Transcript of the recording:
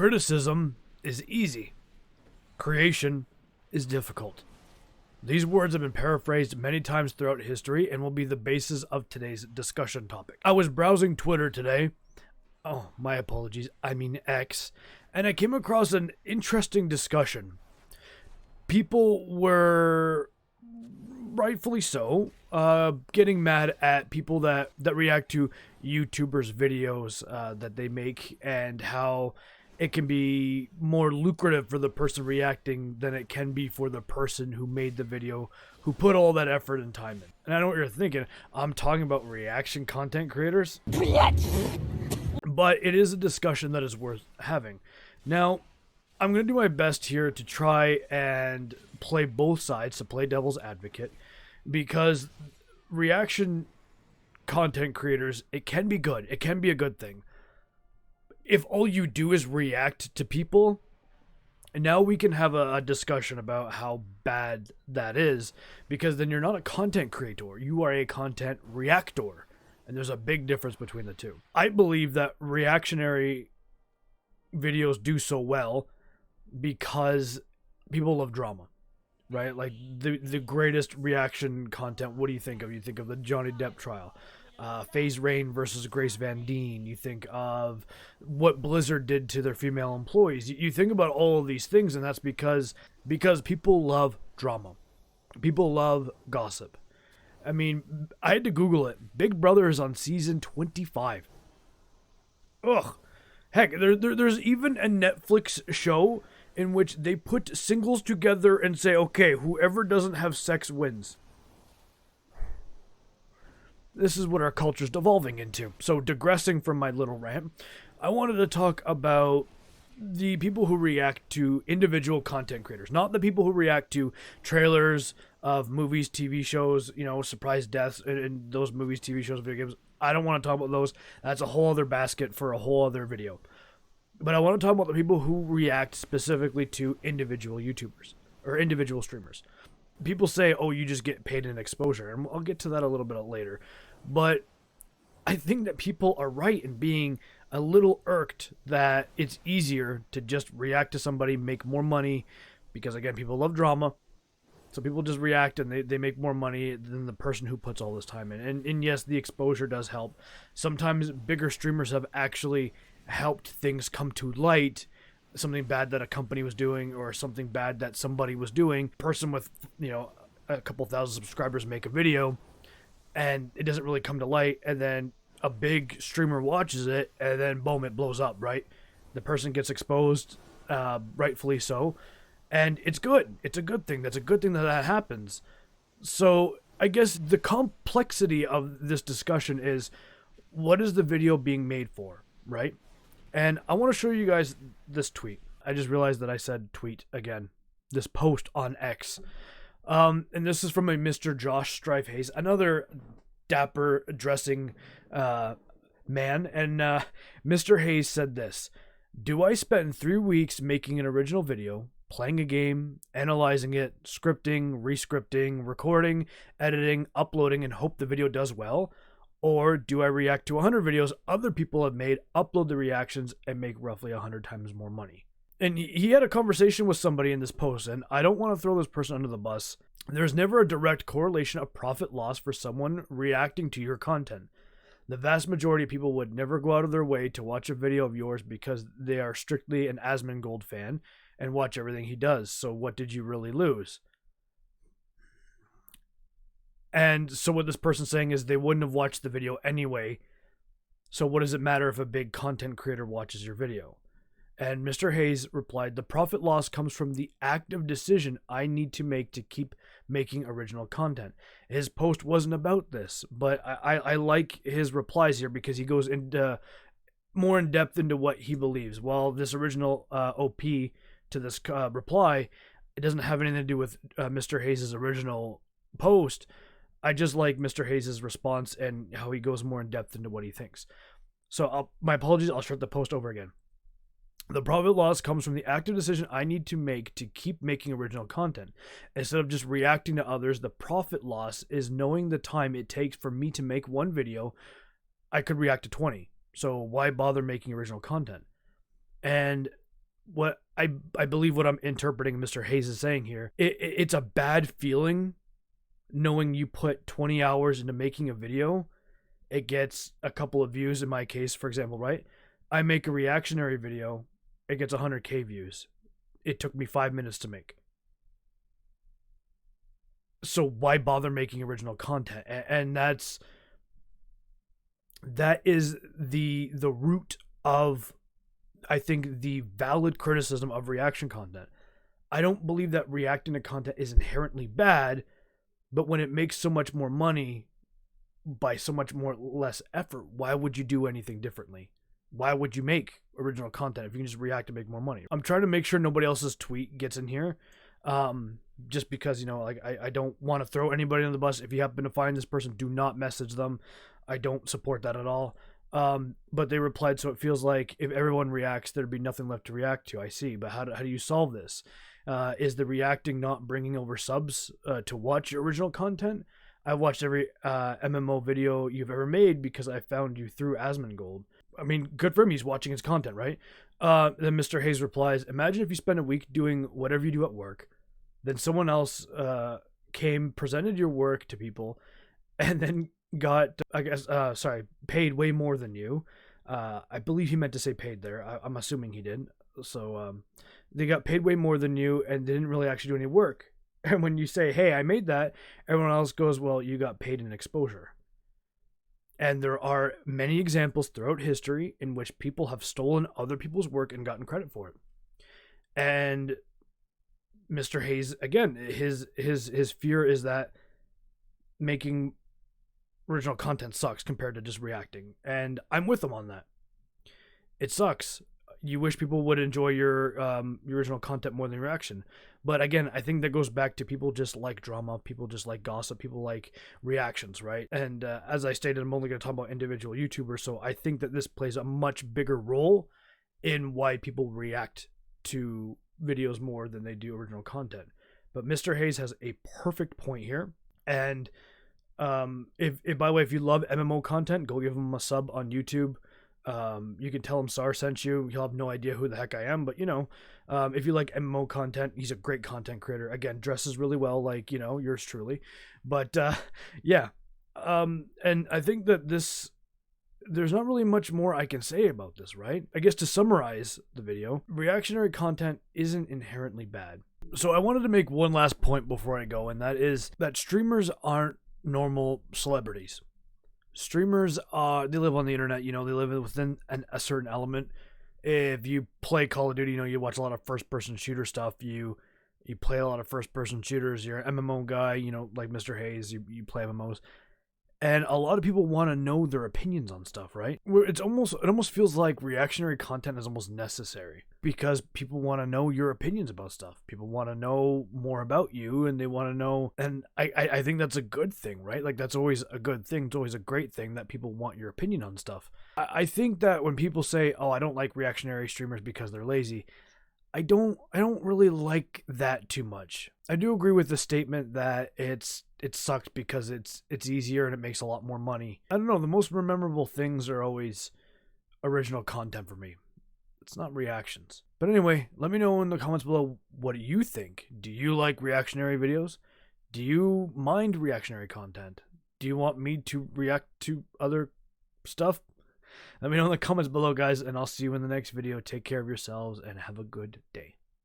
Criticism is easy. Creation is difficult. These words have been paraphrased many times throughout history and will be the basis of today's discussion topic. I was browsing Twitter today. Oh, my apologies. I mean X. And I came across an interesting discussion. People were, rightfully so, getting mad at people that react to YouTubers' videos that they make, and how it can be more lucrative for the person reacting than it can be for the person who made the video, who put all that effort and time in. And I know what you're thinking. I'm talking about reaction content creators. But it is a discussion that is worth having. Now, I'm going to do my best here to try and play both sides, to play devil's advocate, because reaction content creators, it can be good. It can be a good thing. If all you do is react to people, and now we can have a discussion about how bad that is, because then you're not a content creator, you are a content reactor, and there's a big difference between the two. I believe that reactionary videos do so well because people love drama, right? Like the greatest reaction content, what do you think of? You think of the Johnny Depp trial. FaZe Rain versus Grace Van Dien. You think of what Blizzard did to their female employees. You think about all of these things, and that's because people love drama. People love gossip. I mean, I had to Google it. Big Brother is on season 25. Ugh. Heck, there's even a Netflix show in which they put singles together and say, okay, whoever doesn't have sex wins. This is what our culture's devolving into. So, digressing from my little rant, I wanted to talk about the people who react to individual content creators, not the people who react to trailers of movies, TV shows, surprise deaths in those movies, TV shows, video games. I don't want to talk about those. That's a whole other basket for a whole other video. But I want to talk about the people who react specifically to individual YouTubers or individual streamers. People say, oh, you just get paid in exposure, and I'll get to that a little bit later. But I think that people are right in being a little irked that it's easier to just react to somebody, make more money, because, again, people love drama. So people just react and they make more money than the person who puts all this time in. And yes, the exposure does help. Sometimes bigger streamers have actually helped things come to light, something bad that a company was doing or something bad that somebody was doing. Person with, a couple thousand subscribers make a video and it doesn't really come to light, and then a big streamer watches it and then boom, it blows up, right? The person gets exposed, rightfully so. And it's good. It's a good thing. That's a good thing that happens. So I guess the complexity of this discussion is, what is the video being made for, right? And I want to show you guys this tweet. I just realized that I said tweet again. This post on X. And this is from a Mr. Josh Strife Hayes, another dapper dressing man. And Mr. Hayes said this: "Do I spend 3 weeks making an original video, playing a game, analyzing it, scripting, rescripting, recording, editing, uploading, and hope the video does well? Or do I react to 100 videos other people have made, upload the reactions, and make roughly 100 times more money?" And he had a conversation with somebody in this post, and I don't want to throw this person under the bus. There's never a direct correlation of profit loss for someone reacting to your content. The vast majority of people would never go out of their way to watch a video of yours because they are strictly an Asmongold fan and watch everything he does. So what did you really lose? And so what this person's saying is they wouldn't have watched the video anyway. So what does it matter if a big content creator watches your video? And Mr. Hayes replied, "The profit loss comes from the active decision I need to make to keep making original content." His post wasn't about this, but I like his replies here because he goes into more in depth into what he believes. While this original OP to this reply, it doesn't have anything to do with Mr. Hayes' original post. I just like Mr. Hayes' response and how he goes more in depth into what he thinks. So my apologies, I'll start the post over again. "The profit loss comes from the active decision I need to make to keep making original content. Instead of just reacting to others, the profit loss is knowing the time it takes for me to make one video. I could react to 20. So why bother making original content?" And what I believe what I'm interpreting Mr. Hayes is saying here. It's a bad feeling knowing you put 20 hours into making a video. It gets a couple of views in my case, for example, right? I make a reactionary video, it gets 100K views. It took me 5 minutes to make. So why bother making original content? And that is the root of, I think, the valid criticism of reaction content. I don't believe that reacting to content is inherently bad, but when it makes so much more money by so much more less effort, why would you do anything differently? Why would you make original content if you can just react to make more money? I'm trying to make sure nobody else's tweet gets in here. Just because, like I don't want to throw anybody on the bus. If you happen to find this person, do not message them. I don't support that at all. But they replied, so it feels like if everyone reacts, there'd be nothing left to react to. I see, but how do you solve this? Is the reacting not bringing over subs to watch your original content? I've watched every MMO video you've ever made because I found you through Asmongold. I mean, good for him. He's watching his content, right? Then Mr. Hayes replies, imagine if you spend a week doing whatever you do at work, then someone else came, presented your work to people, and then got, paid way more than you. I believe he meant to say paid there. I'm assuming he did. So they got paid way more than you and didn't really actually do any work. And when you say, hey, I made that, everyone else goes, well, you got paid in exposure. And there are many examples throughout history in which people have stolen other people's work and gotten credit for it. And Mr. Hayes, again, his fear is that making original content sucks compared to just reacting. And I'm with him on that. It sucks. You wish people would enjoy your original content more than reaction. But again, I think that goes back to people just like drama, people just like gossip, people like reactions, right? And as I stated, I'm only going to talk about individual YouTubers, so I think that this plays a much bigger role in why people react to videos more than they do original content. But Mr. Hayes has a perfect point here. And if by the way, if you love MMO content, go give him a sub on YouTube. You can tell him Tsar sent you. He'll have no idea who the heck I am, but if you like MMO content, he's a great content creator. Again, dresses really well, like, yours truly. But yeah. And I think that there's not really much more I can say about this, right? I guess to summarize the video, reactionary content isn't inherently bad. So I wanted to make one last point before I go, and that is that streamers aren't normal celebrities. Streamers they live on the internet, they live within a certain element. If you play Call of Duty, you watch a lot of first-person shooter stuff. You play a lot of first-person shooters. You're an MMO guy, like Mr. Hayes. You play MMOs, and a lot of people want to know their opinions on stuff, right? It almost feels like reactionary content is almost necessary because people want to know your opinions about stuff. People want to know more about you, and they want to know. And I think that's a good thing, right? Like, that's always a good thing. It's always a great thing that people want your opinion on stuff. I think that when people say, "Oh, I don't like reactionary streamers because they're lazy," I don't really like that too much. I do agree with the statement that it sucks because it's easier and it makes a lot more money. I don't know, the most memorable things are always original content for me. It's not reactions. But anyway, let me know in the comments below, what do you think? Do you like reactionary videos? Do you mind reactionary content? Do you want me to react to other stuff? Let me know in the comments below, guys, and I'll see you in the next video. Take care of yourselves and have a good day.